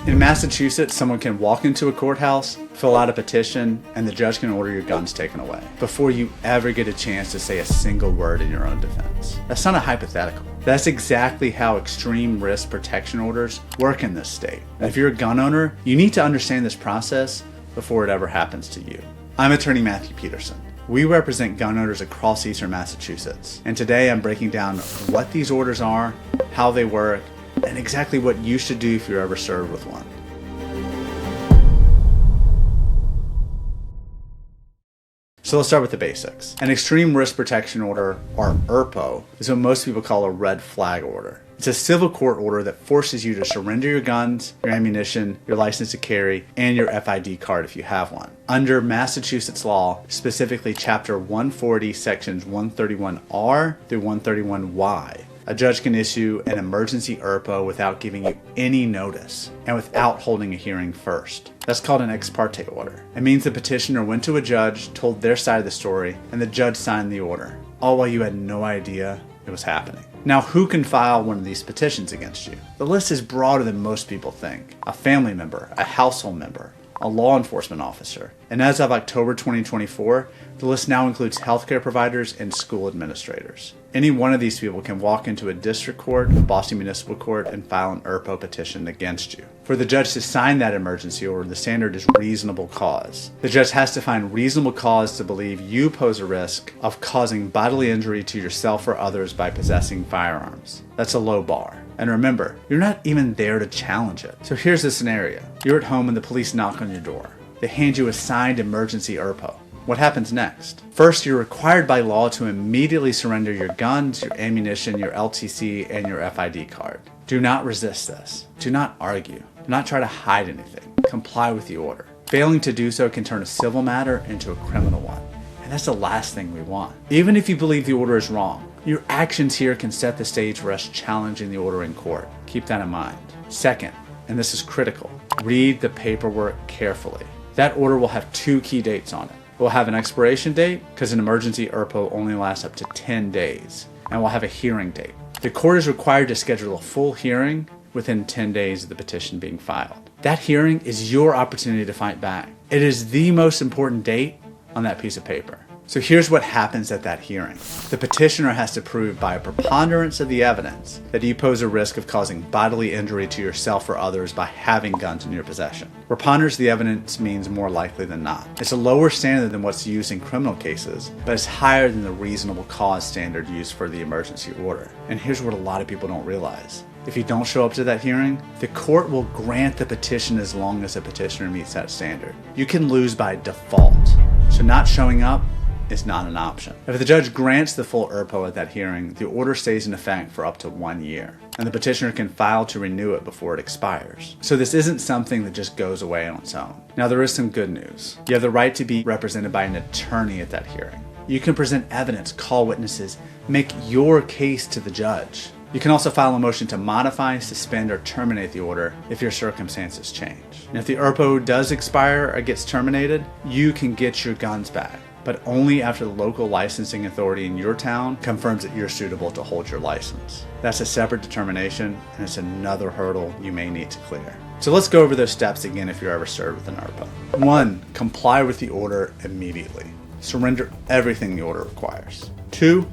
In Massachusetts, someone can walk into a courthouse, fill out a petition, and the judge can order your guns taken away before you ever get a chance to say a single word in your own defense. That's not a hypothetical. That's exactly how extreme risk protection orders work in this state. And if you're a gun owner, you need to understand this process before it ever happens to you. I'm attorney Matthew Peterson. We represent gun owners across eastern Massachusetts, and today I'm breaking down what these orders are, how they work, and exactly what you should do if you're ever served with one. So let's start with the basics. An extreme risk protection order, or ERPO, is what most people call a red flag order. It's a civil court order that forces you to surrender your guns, your ammunition, your license to carry, and your FID card if you have one. Under Massachusetts law, specifically Chapter 140, Sections 131R through 131Y, a judge can issue an emergency ERPO without giving you any notice and without holding a hearing first. That's called an ex parte order. It means the petitioner went to a judge, told their side of the story, and the judge signed the order, all while you had no idea it was happening. Now, who can file one of these petitions against you? The list is broader than most people think. A family member, a household member, a law enforcement officer. And as of October 2024, the list now includes healthcare providers and school administrators. Any one of these people can walk into a district court, a Boston Municipal Court, and file an ERPO petition against you. For the judge to sign that emergency order, the standard is reasonable cause. The judge has to find reasonable cause to believe you pose a risk of causing bodily injury to yourself or others by possessing firearms. That's a low bar. And remember, you're not even there to challenge it. So here's the scenario. You're at home and the police knock on your door. They hand you a signed emergency ERPO. What happens next? First, you're required by law to immediately surrender your guns, your ammunition, your LTC, and your FID card. Do not resist this. Do not argue. Do not try to hide anything. Comply with the order. Failing to do so can turn a civil matter into a criminal one. And that's the last thing we want. Even if you believe the order is wrong, your actions here can set the stage for us challenging the order in court. Keep that in mind. Second, and this is critical, read the paperwork carefully. That order will have two key dates on it. We'll have an expiration date, because an emergency ERPO only lasts up to 10 days, and we'll have a hearing date. The court is required to schedule a full hearing within 10 days of the petition being filed. That hearing is your opportunity to fight back. It is the most important date on that piece of paper. So here's what happens at that hearing. The petitioner has to prove by a preponderance of the evidence that you pose a risk of causing bodily injury to yourself or others by having guns in your possession. Preponderance of the evidence means more likely than not. It's a lower standard than what's used in criminal cases, but it's higher than the reasonable cause standard used for the emergency order. And here's what a lot of people don't realize. If you don't show up to that hearing, the court will grant the petition as long as the petitioner meets that standard. You can lose by default. So not showing up is not an option. If the judge grants the full ERPO at that hearing, the order stays in effect for up to 1 year, and the petitioner can file to renew it before it expires. So this isn't something that just goes away on its own. Now there is some good news. You have the right to be represented by an attorney at that hearing. You can present evidence, call witnesses, make your case to the judge. You can also file a motion to modify, suspend, or terminate the order if your circumstances change. And if the ERPO does expire or gets terminated, you can get your guns back, but only after the local licensing authority in your town confirms that you're suitable to hold your license. That's a separate determination, and it's another hurdle you may need to clear. So let's go over those steps again if you're ever served with an ERPO. 1. Comply with the order immediately. Surrender everything the order requires. 2.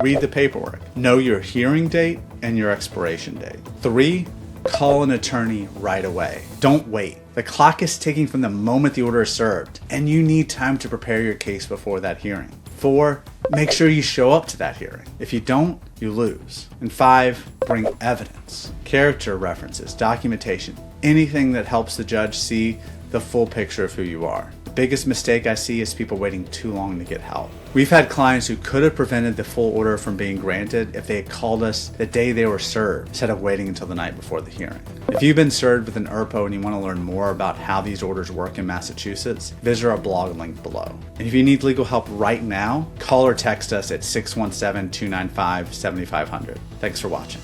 Read the paperwork. Know your hearing date and your expiration date. 3. Call an attorney right away. Don't wait. The clock is ticking from the moment the order is served, and you need time to prepare your case before that hearing. 4. Make sure you show up to that hearing. If you don't, you lose. And 5. Bring evidence, character references, documentation, anything that helps the judge see the full picture of who you are. The biggest mistake I see is people waiting too long to get help. We've had clients who could have prevented the full order from being granted if they had called us the day they were served instead of waiting until the night before the hearing. If you've been served with an ERPO and you want to learn more about how these orders work in Massachusetts, visit our blog link below. And if you need legal help right now, call or text us at 617-295-7500. Thanks for watching.